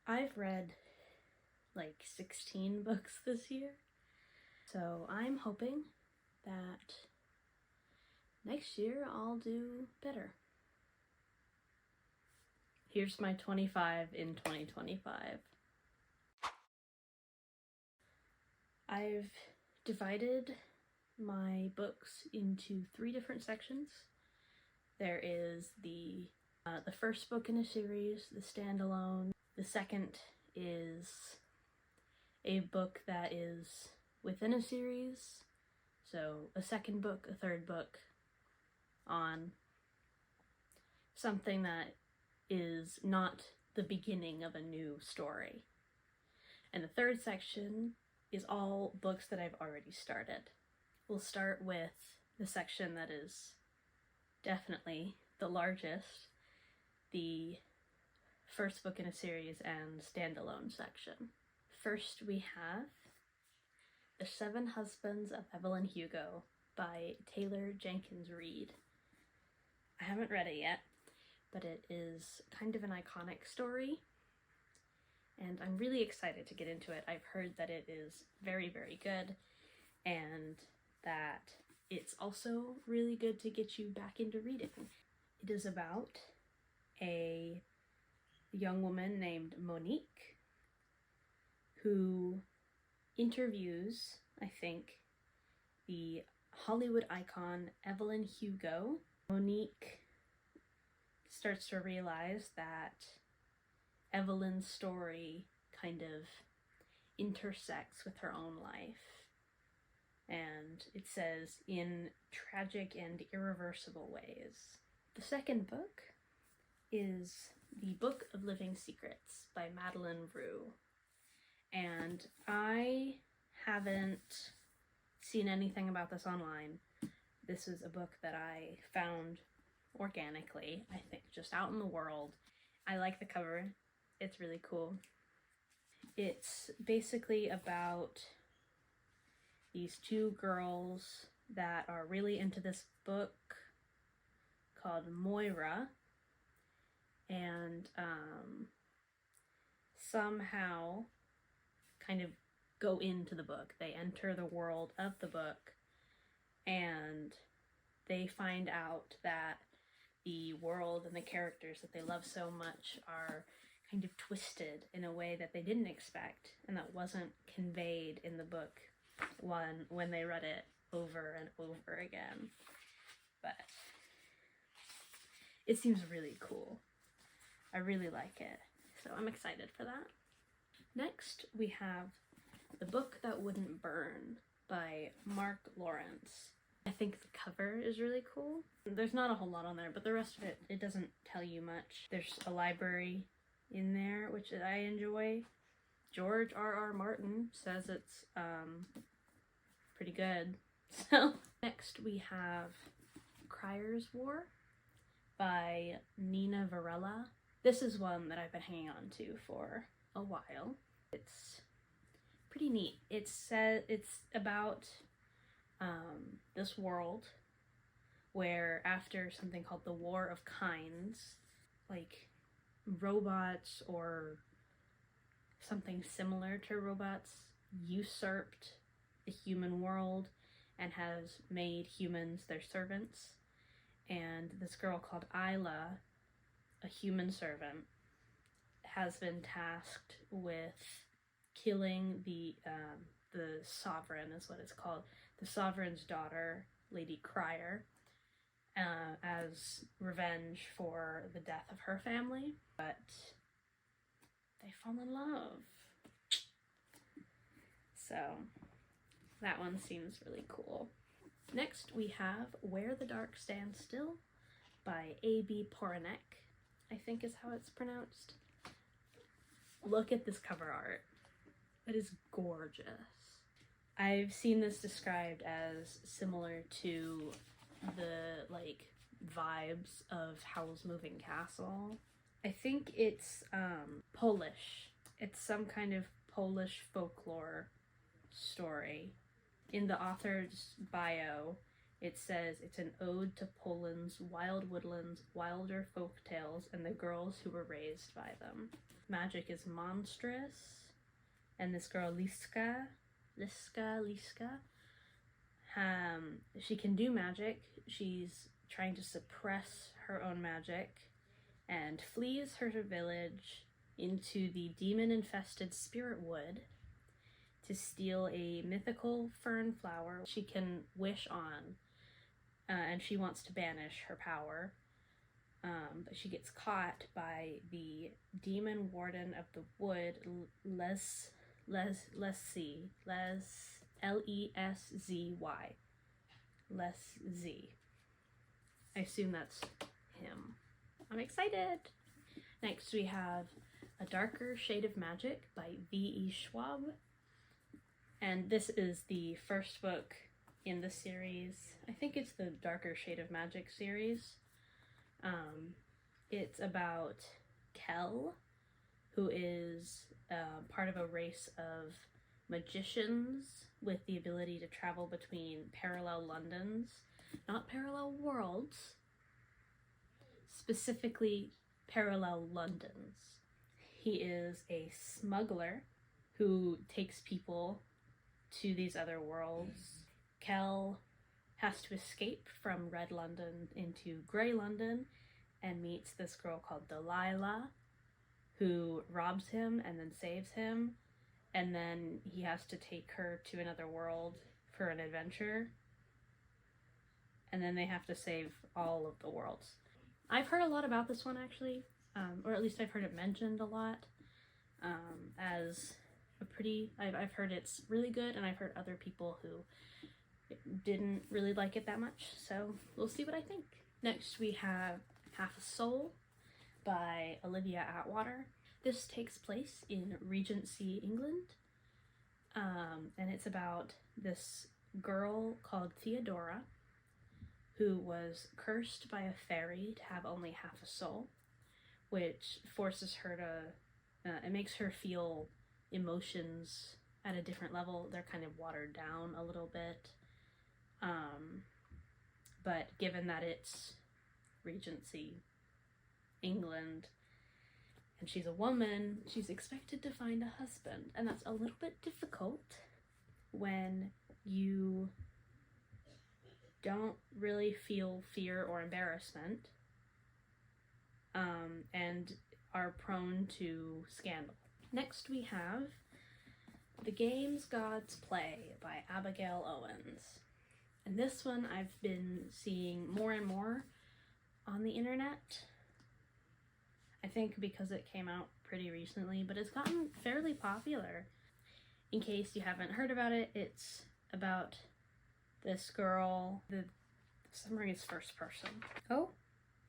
I've read like 16 books this year, so I'm hoping that next year I'll do better. Here's my 25 in 2025. I've divided my books into 3 different sections. There is the first book in a series, the standalone. The second is a book that is within a series, so a second book, a third book on something that is not the beginning of a new story. And the third section is all books that I've already started. We'll start with the section that is definitely the largest, the first book in a series and standalone section. First we have The 7 Husbands of Evelyn Hugo by Taylor Jenkins Reid. I haven't read it yet, but it is kind of an iconic story, and I'm really excited to get into it. I've heard that it is very, very good, and that it's also really good to get you back into reading. It is about a young woman named Monique who interviews, I think, the Hollywood icon Evelyn Hugo. Monique starts to realize that Evelyn's story kind of intersects with her own life, and it says, in tragic and irreversible ways. The second book is The Book of Living Secrets by Madeleine Roux, and I haven't seen anything about this online. This is a book that I found organically, I think, just out in the world. I like the cover. It's really cool. It's basically about these 2 girls that are really into this book called Moira, and somehow kind of go into the book. They enter the world of the book, and they find out that the world and the characters that they love so much are kind of twisted in a way that they didn't expect, and that wasn't conveyed in the book when they read it over and over again. But it seems really cool. I really like it, so I'm excited for that. Next, we have The Book That Wouldn't Burn by Mark Lawrence. I think the cover is really cool. There's not a whole lot on there, but the rest of it doesn't tell you much. There's a library in there, which I enjoy. George R.R. Martin says it's pretty good. So next we have Crier's War by Nina Varela. This is one that I've been hanging on to for a while. It's pretty neat. It's about this world where, after something called the War of Kinds, like robots or something similar to robots usurped the human world and has made humans their servants. And this girl called Isla, a human servant, has been tasked with killing the sovereign, is what it's called, the sovereign's daughter, Lady Crier, as revenge for the death of her family. But they fall in love. So that one seems really cool. Next we have Where the Dark Stands Still by A.B. Poranek, I think is how it's pronounced. Look at this cover art. It is gorgeous. I've seen this described as similar to the vibes of Howl's Moving Castle. I think it's Polish. It's some kind of Polish folklore story. In the author's bio, It says it's an ode to Poland's wild woodlands, wilder folk tales, and the girls who were raised by them. Magic is monstrous, and this girl Liska, she can do magic. She's trying to suppress her own magic and flees her village into the demon-infested Spirit Wood to steal a mythical fern flower she can wish on, and she wants to banish her power. But she gets caught by the demon warden of the wood, Leszy. Leszy. I assume that's him. I'm excited! Next we have A Darker Shade of Magic by V.E. Schwab. And this is the first book in the series. I think it's the Darker Shade of Magic series. It's about Kel, who is part of a race of magicians with the ability to travel between parallel Londons, not parallel worlds, specifically parallel Londons. He is a smuggler who takes people to these other worlds. Kel has to escape from Red London into Grey London and meets this girl called Delilah, who robs him and then saves him, and then he has to take her to another world for an adventure, and then they have to save all of the worlds. I've heard a lot about this one, actually, or at least I've heard it mentioned a lot as a pretty... I've heard it's really good, and I've heard other people who didn't really like it that much, so we'll see what I think. Next we have Half a Soul by Olivia Atwater. This takes place in Regency, England, and it's about this girl called Theodora who was cursed by a fairy to have only half a soul, which forces her to, it makes her feel emotions at a different level. They're kind of watered down a little bit. But given that it's Regency, England, and she's a woman, she's expected to find a husband, and that's a little bit difficult when you don't really feel fear or embarrassment, and are prone to scandal. Next we have The Games Gods Play by Abigail Owens. And this one I've been seeing more and more on the internet. I think because it came out pretty recently, but it's gotten fairly popular. In case you haven't heard about it, it's about this girl. The summary is first person. Oh,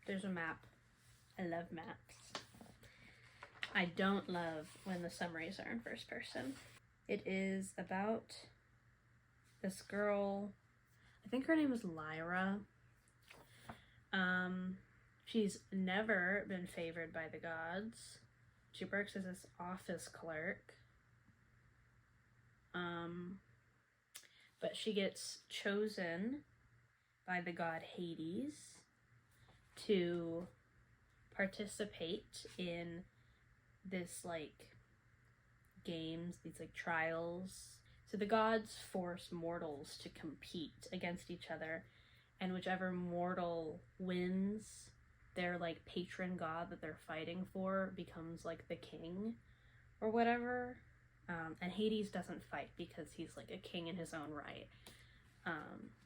there's a map. I love maps. I don't love when the summaries are in first person. It is about this girl, I think her name is Lyra. She's never been favored by the gods. She works as this office clerk. But she gets chosen by the god Hades to participate in this, like, games, these, like, trials. So the gods force mortals to compete against each other, and whichever mortal wins, their, like, patron god that they're fighting for becomes, like, the king or whatever. And Hades doesn't fight because he's, like, a king in his own right.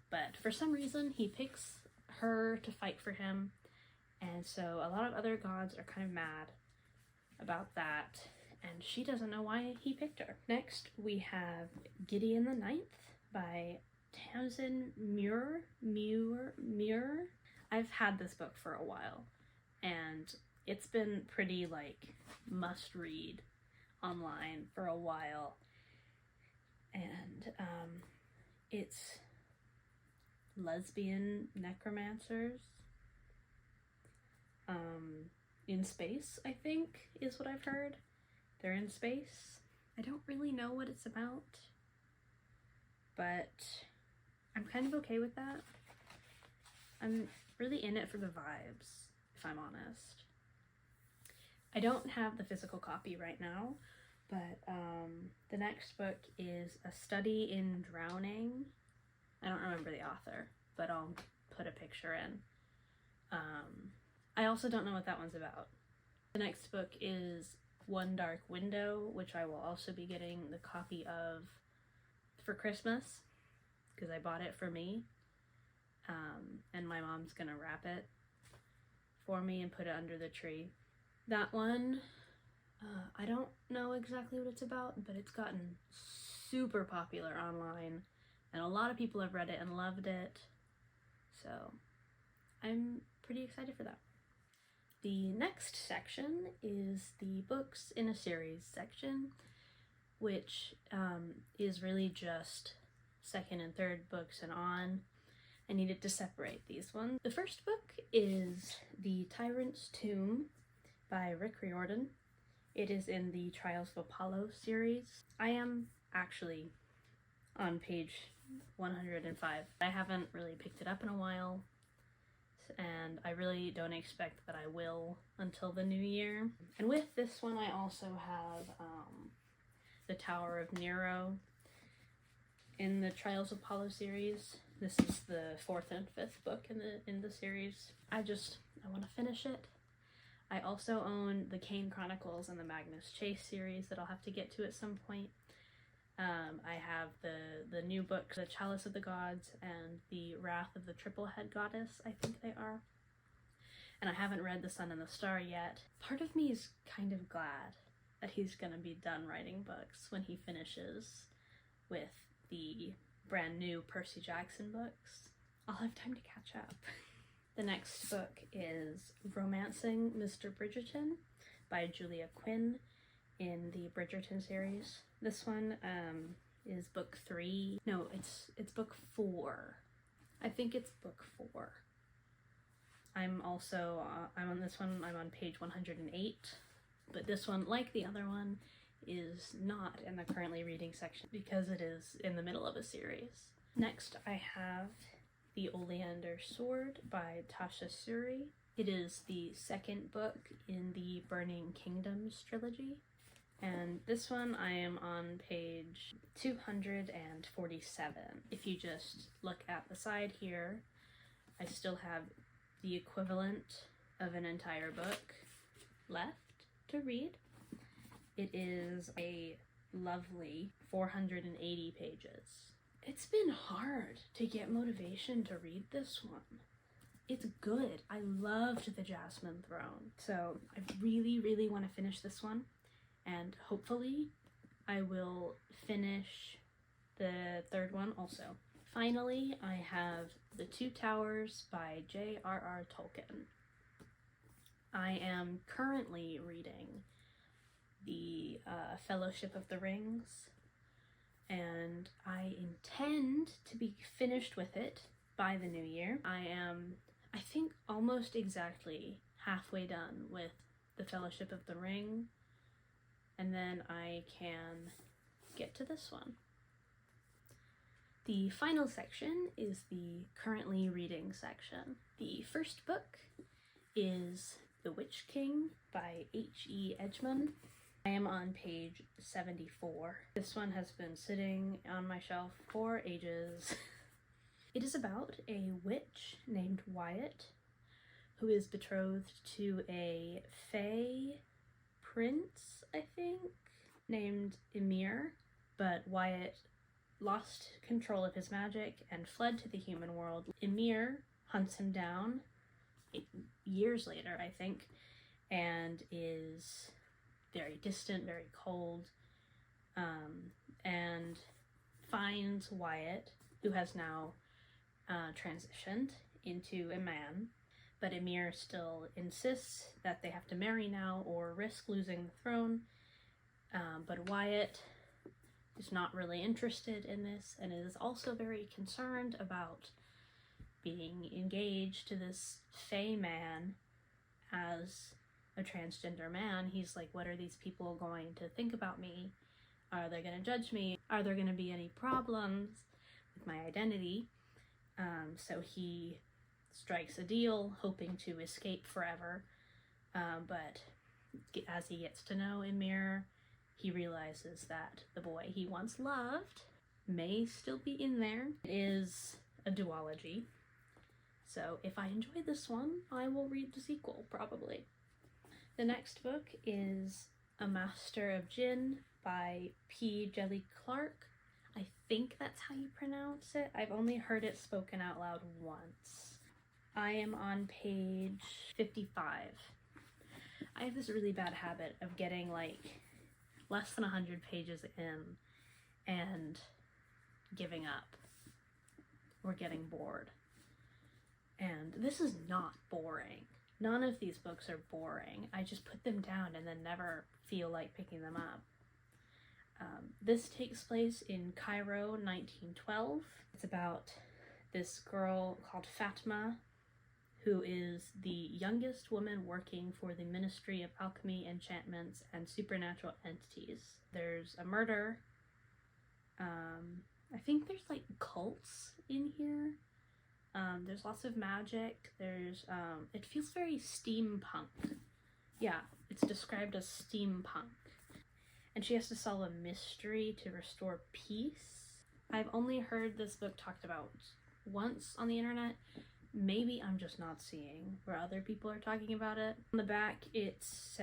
But for some reason, he picks her to fight for him, and so a lot of other gods are kind of mad about that, and she doesn't know why he picked her. Next, we have Gideon the Ninth by Tamsin Muir. I've had this book for a while, and it's been pretty, like, must-read online for a while, and it's lesbian necromancers in space, I think, is what I've heard. They're in space. I don't really know what it's about, but I'm kind of okay with that. I'm really in it for the vibes, if I'm honest. I don't have the physical copy right now, but the next book is A Study in Drowning. I don't remember the author, but I'll put a picture in. I also don't know what that one's about. The next book is One Dark Window, which I will also be getting the copy of for Christmas, because I bought it for me, and my mom's gonna wrap it for me and put it under the tree. That one, I don't know exactly what it's about, but it's gotten super popular online, and a lot of people have read it and loved it, so I'm pretty excited for that. The next section is the books in a series section, which is really just second and third books and on. I needed to separate these ones. The first book is The Tyrant's Tomb by Rick Riordan. It is in the Trials of Apollo series. I am actually on page 105. I haven't really picked it up in a while, and I really don't expect that I will until the new year. And with this one, I also have The Tower of Nero in the Trials of Apollo series. This is the 4th and 5th book in the series. I want to finish it. I also own the Kane Chronicles and the Magnus Chase series that I'll have to get to at some point. I have the new books, The Chalice of the Gods and The Wrath of the Triple-Head Goddess, I think they are. And I haven't read The Sun and the Star yet. Part of me is kind of glad that he's gonna be done writing books when he finishes with the brand new Percy Jackson books. I'll have time to catch up. The next book is Romancing Mr. Bridgerton by Julia Quinn in the Bridgerton series. This one is book 3. No, it's book 4. I think it's book 4. I'm on this one, I'm on page 108, but this one, like the other one, is not in the currently reading section because it is in the middle of a series. Next, I have The Oleander Sword by Tasha Suri. It is the second book in the Burning Kingdoms trilogy. And this one I am on page 247. If you just look at the side here, I still have the equivalent of an entire book left to read. It is a lovely 480 pages. It's been hard to get motivation to read this one. It's good. I loved The Jasmine Throne. So I really, really want to finish this one. And hopefully I will finish the third one also. Finally, I have The Two Towers by J.R.R. Tolkien. I am currently reading the Fellowship of the Rings, and I intend to be finished with it by the new year. I am, I think, almost exactly halfway done with the Fellowship of the Ring, and then I can get to this one. The final section is the currently reading section. The first book is The Witch King by H.E. Edgman. I am on page 74. This one has been sitting on my shelf for ages. It is about a witch named Wyatt who is betrothed to a fae prince, I think, named Emir, but Wyatt lost control of his magic and fled to the human world. Emir hunts him down years later, I think, and is very distant, very cold, and finds Wyatt, who has now transitioned into a man, but Emir still insists that they have to marry now or risk losing the throne, but Wyatt is not really interested in this and is also very concerned about being engaged to this fae man as a transgender man. He's like, what are these people going to think about me? Are they going to judge me? Are there going to be any problems with my identity? So he strikes a deal, hoping to escape forever. But as he gets to know Ymir, he realizes that the boy he once loved may still be in there. It is a duology. So if I enjoy this one, I will read the sequel, probably. The next book is A Master of Jinn by P. Jelly Clark. I think that's how you pronounce it. I've only heard it spoken out loud once. I am on page 55. I have this really bad habit of getting like less than 100 pages in and giving up or getting bored. And this is not boring. None of these books are boring. I just put them down and then never feel like picking them up. This takes place in Cairo, 1912. It's about this girl called Fatma, who is the youngest woman working for the Ministry of Alchemy, Enchantments, and Supernatural Entities. There's a murder. I think there's like cults in here. There's lots of magic. There's, it feels very steampunk. Yeah, it's described as steampunk. And she has to solve a mystery to restore peace. I've only heard this book talked about once on the internet. Maybe I'm just not seeing where other people are talking about it. On the back, it's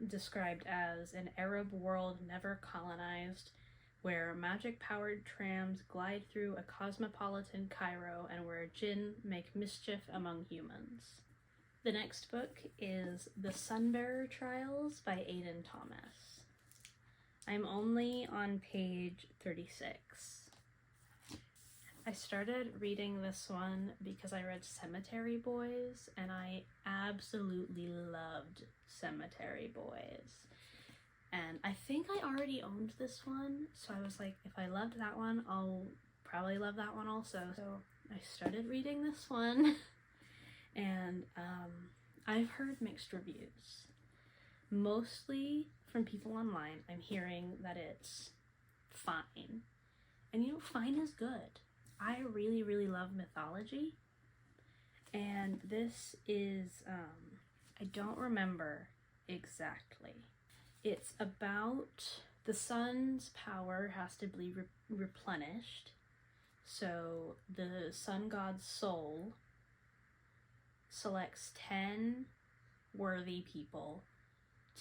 described as an Arab world never colonized, where magic-powered trams glide through a cosmopolitan Cairo and where jinn make mischief among humans. The next book is The Sunbearer Trials by Aidan Thomas. I'm only on page 36. I started reading this one because I read Cemetery Boys, and I absolutely loved Cemetery Boys. And I think I already owned this one, so I was like, if I loved that one, I'll probably love that one also. So I started reading this one, and I've heard mixed reviews. Mostly from people online, I'm hearing that it's fine. And you know, fine is good. I really, really love mythology. And this is, I don't remember exactly. It's about the sun's power has to be replenished. So the sun god's soul selects 10 worthy people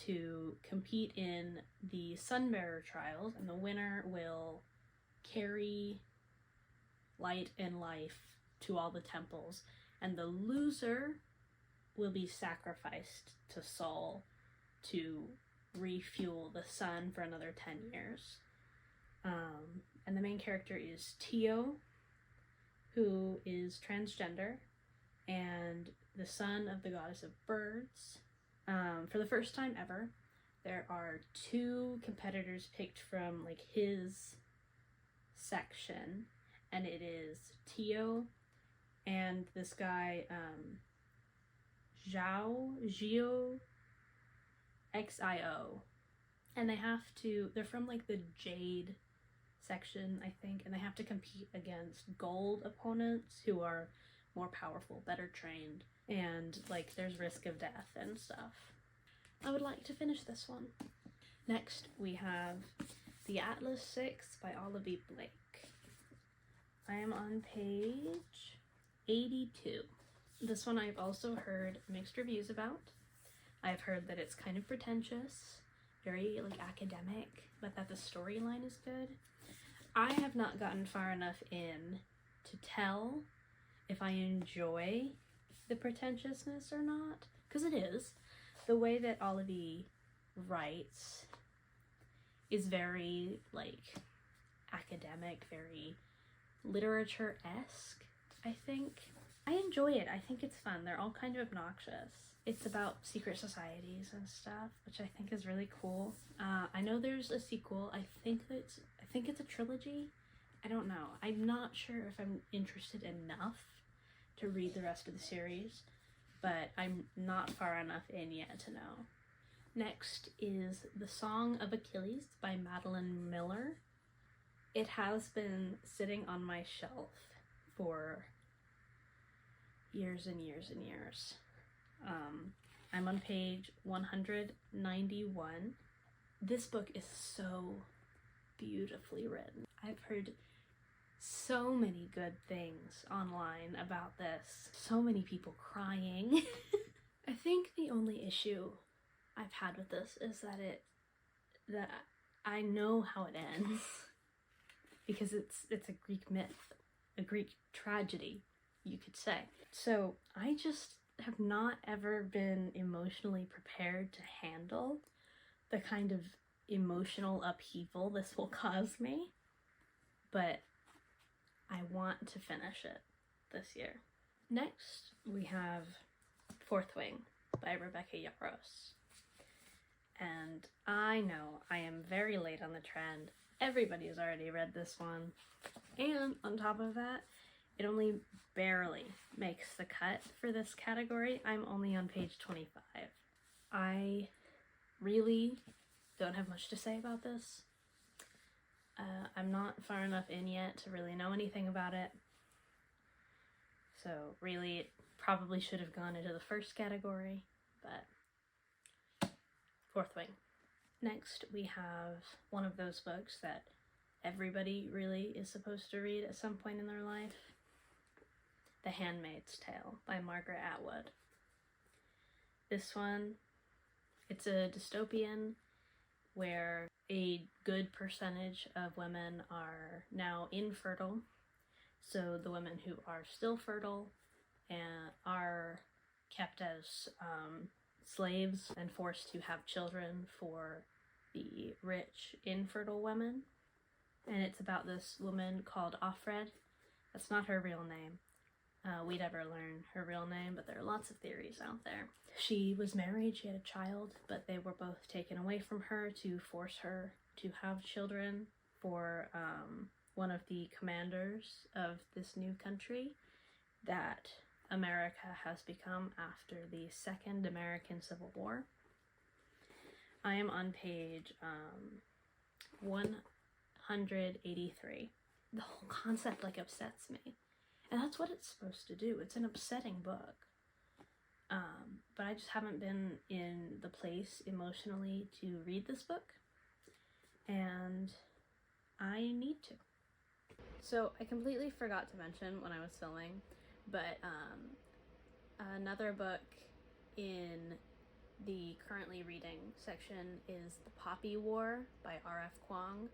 to compete in the Sunbearer Trials, and the winner will carry light and life to all the temples, and the loser will be sacrificed to Sol to refuel the sun for another 10 years. And the main character is Tio, who is transgender and the son of the goddess of birds. For the first time ever, there are 2 competitors picked from like his section, and it is Tio and this guy Gio XIO, and they're from like the Jade section, I think, and they have to compete against gold opponents who are more powerful, better trained, and like there's risk of death and stuff. I would like to finish this one. Next we have The Atlas 6 by Olivia Blake. I am on page 82. This one I've also heard mixed reviews about. I've heard that it's kind of pretentious, very like academic, but that the storyline is good. I have not gotten far enough in to tell if I enjoy the pretentiousness or not, because it is. The way that Olivia writes is very like academic, very literature-esque, I think. I enjoy it. I think it's fun. They're all kind of obnoxious. It's about secret societies and stuff, which I think is really cool. I know there's a sequel. I think it's a trilogy. I don't know. I'm not sure if I'm interested enough to read the rest of the series, but I'm not far enough in yet to know. Next is The Song of Achilles by Madeline Miller. It has been sitting on my shelf for years and years and years. I'm on page 191. This book is so beautifully written. I've heard so many good things online about this. So many people crying. I think the only issue I've had with this is that I know how it ends. Because it's a Greek myth, a Greek tragedy, you could say. So I just have not ever been emotionally prepared to handle the kind of emotional upheaval this will cause me. But I want to finish it this year. Next, we have Fourth Wing by Rebecca Yarros. And I know I am very late on the trend. Everybody has already read this one. And on top of that, it only barely makes the cut for this category. I'm only on page 25. I really don't have much to say about this. I'm not far enough in yet to really know anything about it. So really, it probably should have gone into the first category, but Fourth Wing. Next, we have one of those books that everybody really is supposed to read at some point in their life. The Handmaid's Tale by Margaret Atwood. This one, it's a dystopian where a good percentage of women are now infertile. So the women who are still fertile and are kept as slaves and forced to have children for the rich, infertile women. And it's about this woman called Offred. That's not her real name. We'd ever learn her real name, but there are lots of theories out there. She was married, she had a child, but they were both taken away from her to force her to have children for one of the commanders of this new country that America has become after the Second American Civil War. I am on page 183. The whole concept upsets me. And that's what it's supposed to do. It's an upsetting book. But I just haven't been in the place emotionally to read this book. And I need to. So I completely forgot to mention when I was filming, but another book in the currently reading section is The Poppy War by R.F. Kuang,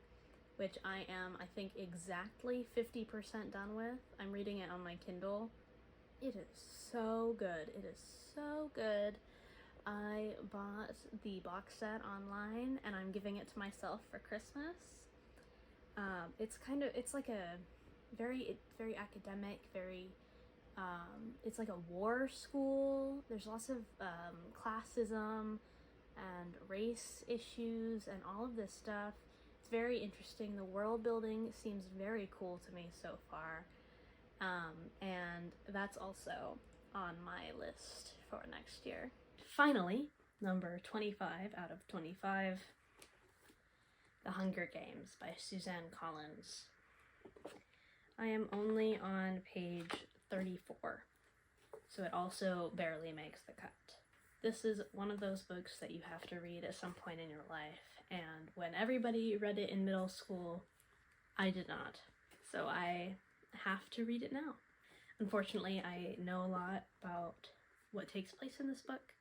which I am, I think, exactly 50% done with. I'm reading it on my Kindle. It is so good. It is so good. I bought the box set online and I'm giving it to myself for Christmas. It's like a very academic, it's like a war school. There's lots of classism and race issues and all of this stuff. It's very interesting. The world building seems very cool to me so far. And that's also on my list for next year. Finally, number 25 out of 25, The Hunger Games by Suzanne Collins. I am only on page 34, so it also barely makes the cut. This is one of those books that you have to read at some point in your life, and when everybody read it in middle school, I did not. So I have to read it now. Unfortunately, I know a lot about what takes place in this book,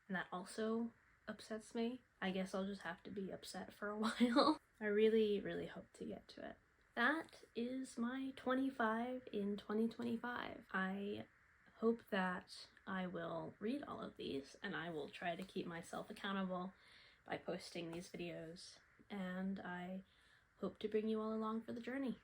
and that also upsets me. I guess I'll just have to be upset for a while. I really, really hope to get to it. That is my 25 in 2025. I hope that I will read all of these, and I will try to keep myself accountable by posting these videos, and I hope to bring you all along for the journey.